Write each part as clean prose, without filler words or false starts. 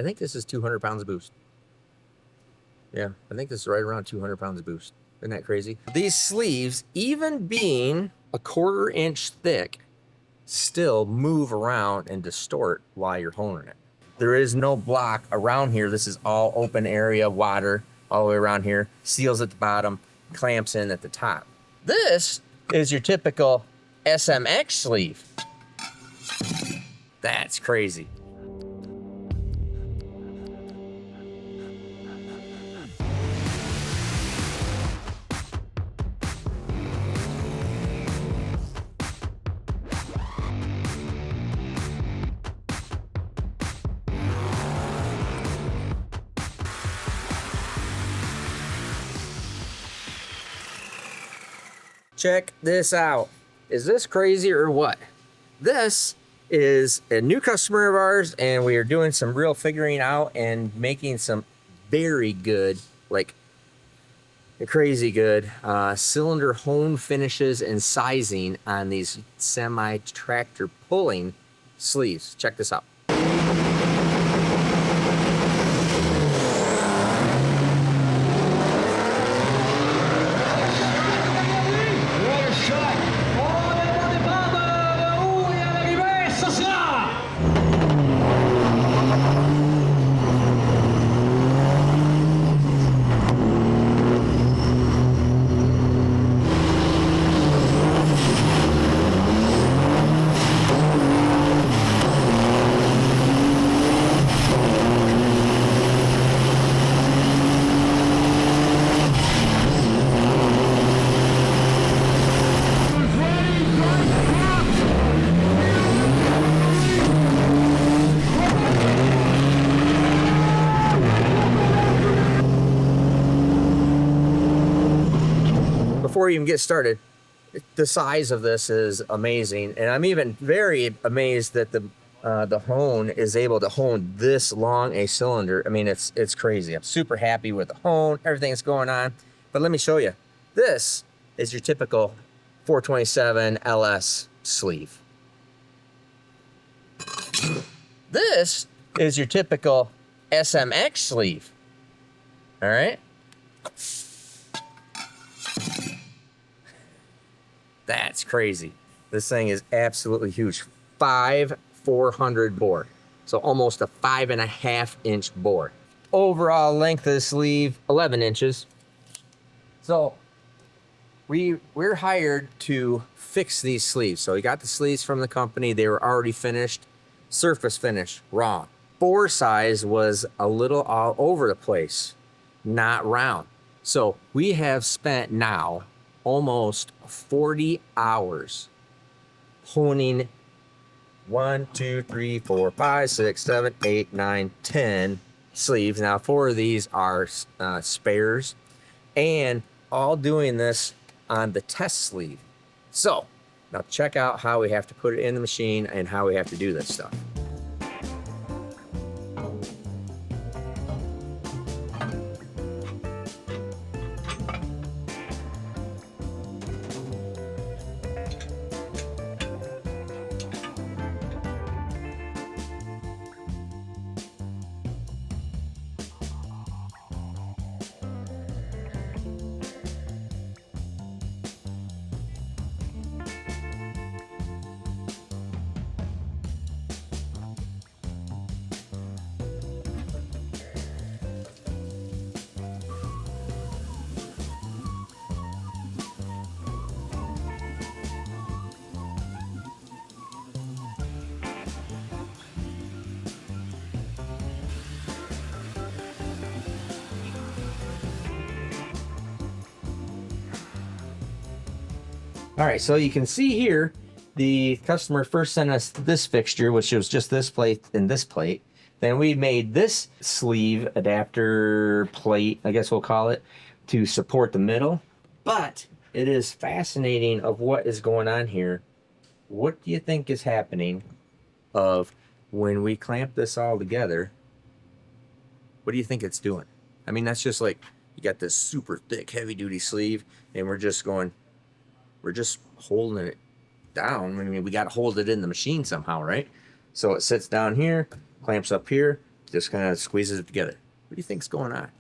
think this is 200 pounds of boost. Yeah, I think this is right around 200 pounds of boost. Isn't that crazy? These sleeves, even being a 1/4 inch thick, still move around and distort while you're honing it. There is no block around here. This is all open area, water all the way around here. Seals at the bottom, clamps in at the top. This is your typical SMX sleeve. That's crazy. Check this out. Is this crazy or what? This is a new customer of ours, and we are doing some real figuring out and making some very good, like crazy good cylinder hone finishes and sizing on these semi-tractor pulling sleeves. Check this out. Before you even get started, the size of this is amazing, and I'm even very amazed that the hone is able to hone this long a cylinder. I mean, it's crazy. I'm super happy with the hone, everything that's going on. But let me show you. This is your typical 427 LS sleeve. This is your typical SMX sleeve. All right. That's crazy. This thing is absolutely huge. 400 bore. So almost a 5.5 inch bore. Overall length of the sleeve, 11 inches. So we're hired to fix these sleeves. So we got the sleeves from the company. They were already finished, surface finish, raw. Bore size was a little all over the place, not round. So we have spent now almost 40 hours honing 1, 2, 3, 4, 5, 6, 7, 8, 9, 10 sleeves. Now 4 of these are spares, and all doing this on the test sleeve. So now check out how we have to put it in the machine and how we have to do this stuff. All right, so you can see here, the customer first sent us this fixture, which was just this plate and this plate. Then we made this sleeve adapter plate, I guess we'll call it, to support the middle. But it is fascinating of what is going on here. What do you think is happening of when we clamp this all together? What do you think it's doing? I mean, that's just like, you got this super thick, heavy duty sleeve, and we're just holding it down. I mean, we got to hold it in the machine somehow, right? So it sits down here, clamps up here, just kind of squeezes it together. What do you think's going on?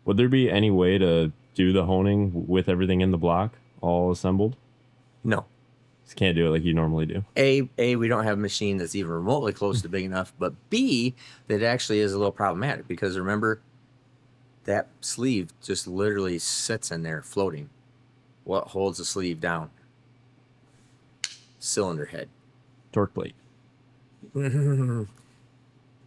Would there be any way to do the honing with everything in the block all assembled? No. Just can't do it like you normally do. A, we don't have a machine that's even remotely close to big enough, but B, that actually is a little problematic because remember, that sleeve just literally sits in there floating. What holds the sleeve down? Cylinder head. Torque plate.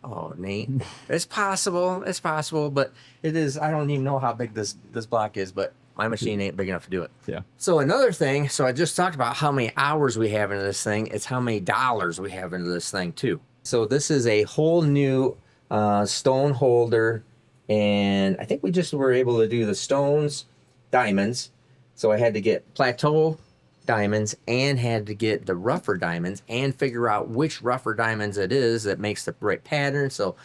Oh, Nate, it's possible, but it is. I don't even know how big this block is, but my machine ain't big enough to do it. Yeah. So another thing, so I just talked about how many hours we have into this thing. It's how many dollars we have into this thing too. So this is a whole new stone holder, and I think we just were able to do the stones, diamonds. So I had to get plateau diamonds and had to get the rougher diamonds and figure out which rougher diamonds it is that makes the right pattern. So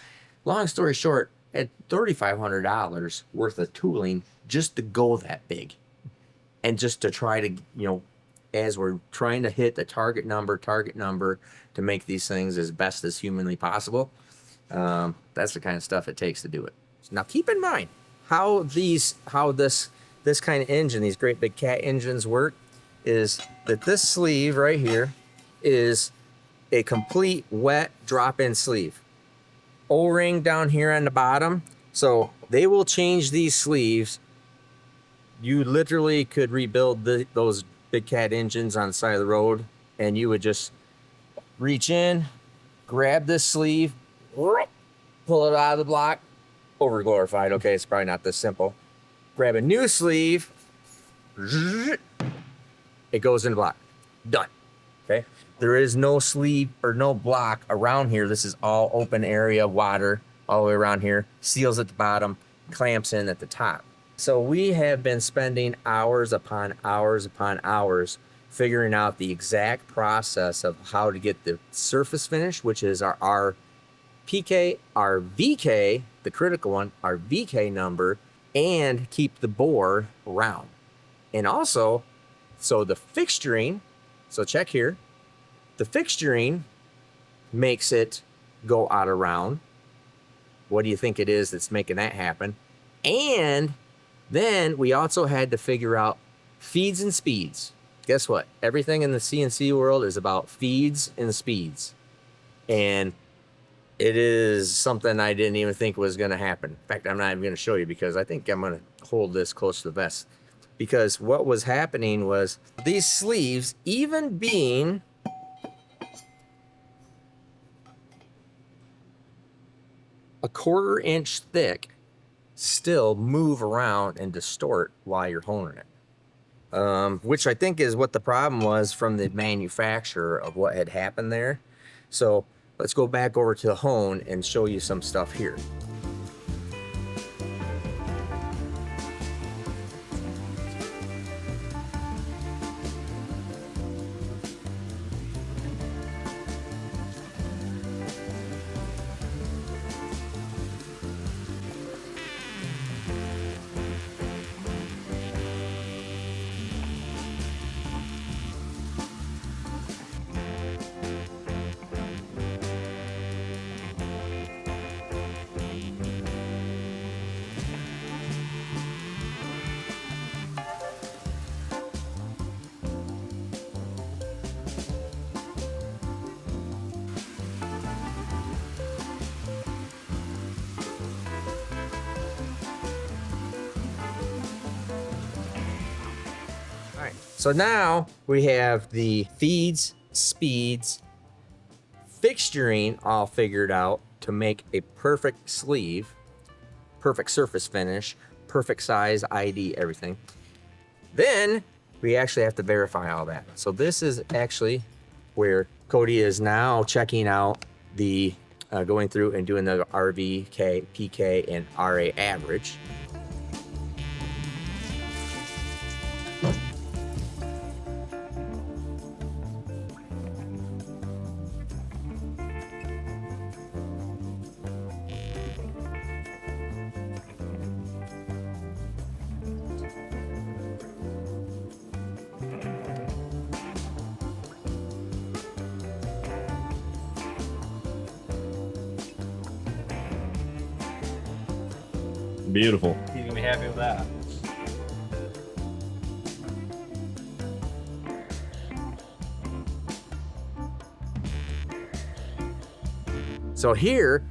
long story short, at $3,500 worth of tooling just to go that big and just to try to, as we're trying to hit the target number to make these things as best as humanly possible. That's the kind of stuff it takes to do it. Now keep in mind how this kind of engine, these great big cat engines work, is that this sleeve right here is a complete wet drop-in sleeve. O-ring down here on the bottom. So they will change these sleeves. You literally could rebuild those big cat engines on the side of the road, and you would just reach in, grab this sleeve, pull it out of the block. Over glorified. Okay, it's probably not this simple. Grab a new sleeve. It goes in the block. Done. Okay. There is no sleeve or no block around here. This is all open area, water all the way around here. Seals at the bottom, clamps in at the top. So we have been spending hours upon hours upon hours figuring out the exact process of how to get the surface finish, which is our PK, our VK, the critical one, our VK number, and keep the bore round. And also, so the fixturing, so check here, the fixturing makes it go out of round. What do you think it is that's making that happen? And then we also had to figure out feeds and speeds. Guess what? Everything in the CNC world is about feeds and speeds. And it is something I didn't even think was going to happen. In fact, I'm not even going to show you because I think I'm going to hold this close to the vest. Because what was happening was these sleeves, even being a 1/4 inch thick, still move around and distort while you're honing it. Which I think is what the problem was from the manufacturer of what had happened there. So let's go back over to the hone and show you some stuff here. So now we have the feeds, speeds, fixturing all figured out to make a perfect sleeve, perfect surface finish, perfect size, ID, everything. Then we actually have to verify all that. So this is actually where Cody is now checking out the, going through and doing the RVK, PK, and RA average. Beautiful. He's gonna be happy with that. So here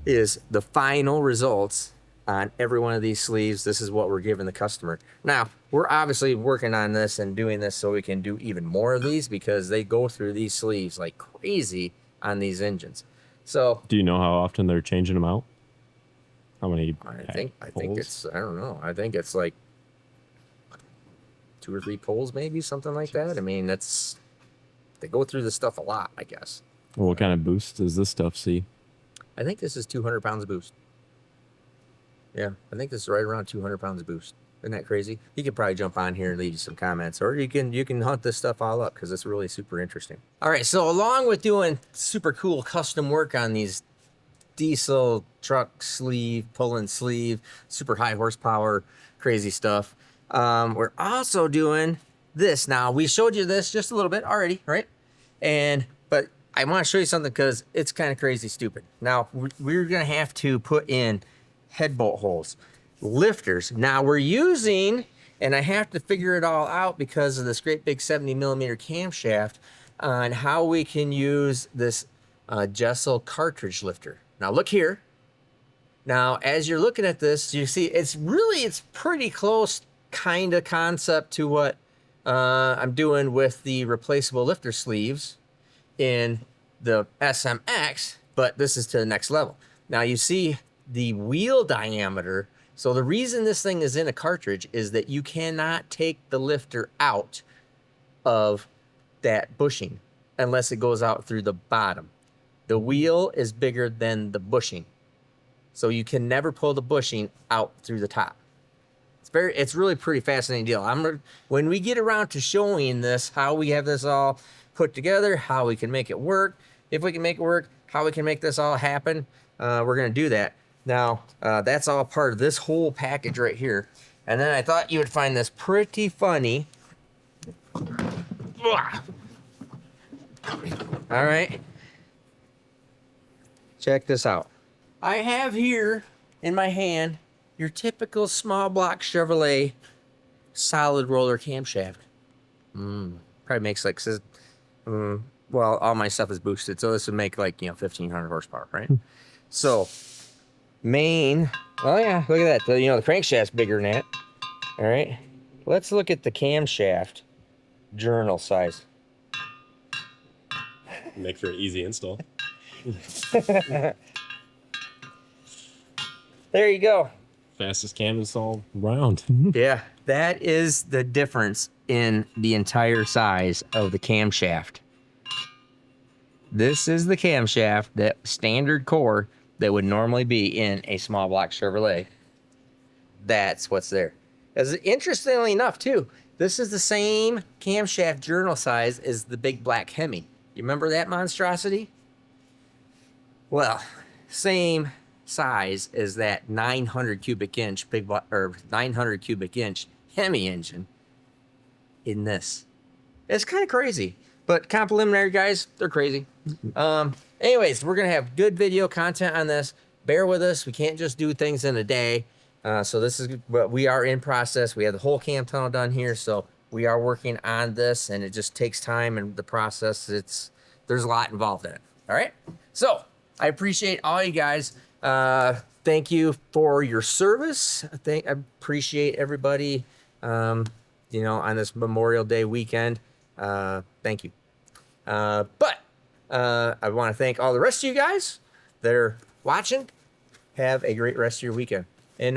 is the final results on every one of these sleeves. This is what we're giving the customer. Now, we're obviously working on this and doing this so we can do even more of these, because they go through these sleeves like crazy on these engines. So Do you know how often they're changing them out? How many? I think it's, I don't know. I think it's like 2 or 3 pulls, maybe something like that. I mean, they go through this stuff a lot, I guess. What kind of boost does this stuff see? I think this is 200 pounds of boost. Yeah, I think this is right around 200 pounds of boost. Isn't that crazy? You could probably jump on here and leave you some comments, or you can hunt this stuff all up, because it's really super interesting. All right, so along with doing super cool custom work on these diesel truck sleeve, pulling sleeve, super high horsepower, crazy stuff, we're also doing this. Now, we showed you this just a little bit already, right? But I want to show you something because it's kind of crazy stupid. Now, we're going to have to put in head bolt holes, lifters. Now, we're using, and I have to figure it all out because of this great big 70 millimeter camshaft, on how we can use this Jessel cartridge lifter. Now, look here. Now, as you're looking at this, you see it's pretty close kind of concept to what I'm doing with the replaceable lifter sleeves in the SMX, but this is to the next level. Now you see the wheel diameter. So the reason this thing is in a cartridge is that you cannot take the lifter out of that bushing unless it goes out through the bottom. The wheel is bigger than the bushing, so you can never pull the bushing out through the top. It's really pretty fascinating deal. When we get around to showing this, how we have this all put together, how we can make it work, if we can make it work, how we can make this all happen, we're gonna do that. Now, that's all part of this whole package right here. And then I thought you would find this pretty funny. All right. Check this out. I have here in my hand your typical small block Chevrolet solid roller camshaft. Probably makes like, well, all my stuff is boosted, so this would make like, 1,500 horsepower, right? So, oh yeah, look at that. The crankshaft's bigger than that. All right, let's look at the camshaft journal size. Make for an easy install. There you go. Fastest cam install round. Yeah, that is the difference in the entire size of the camshaft. This is the camshaft, that standard core that would normally be in a small block Chevrolet. That's what's there. As interestingly enough, too, this is the same camshaft journal size as the big black Hemi. You remember that monstrosity? Well, same size as that 900 cubic inch 900 cubic inch Hemi engine in this. It's kind of crazy, but complimentary, guys, they're crazy. Anyways, we're gonna have good video content on this. Bear with us. We can't just do things in a day. So this is what we are in process. We have the whole cam tunnel done here, so we are working on this, and it just takes time, and the process, there's a lot involved in it. All right. So I appreciate all you guys. Thank you for your service. I appreciate everybody, on this Memorial Day weekend. Thank you. But I want to thank all the rest of you guys that are watching. Have a great rest of your weekend. And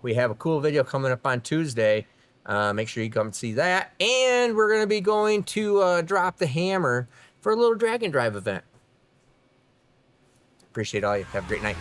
we have a cool video coming up on Tuesday. Make sure you come see that. And we're going to be going to drop the hammer for a little drag and drive event. Appreciate all you. Have a great night.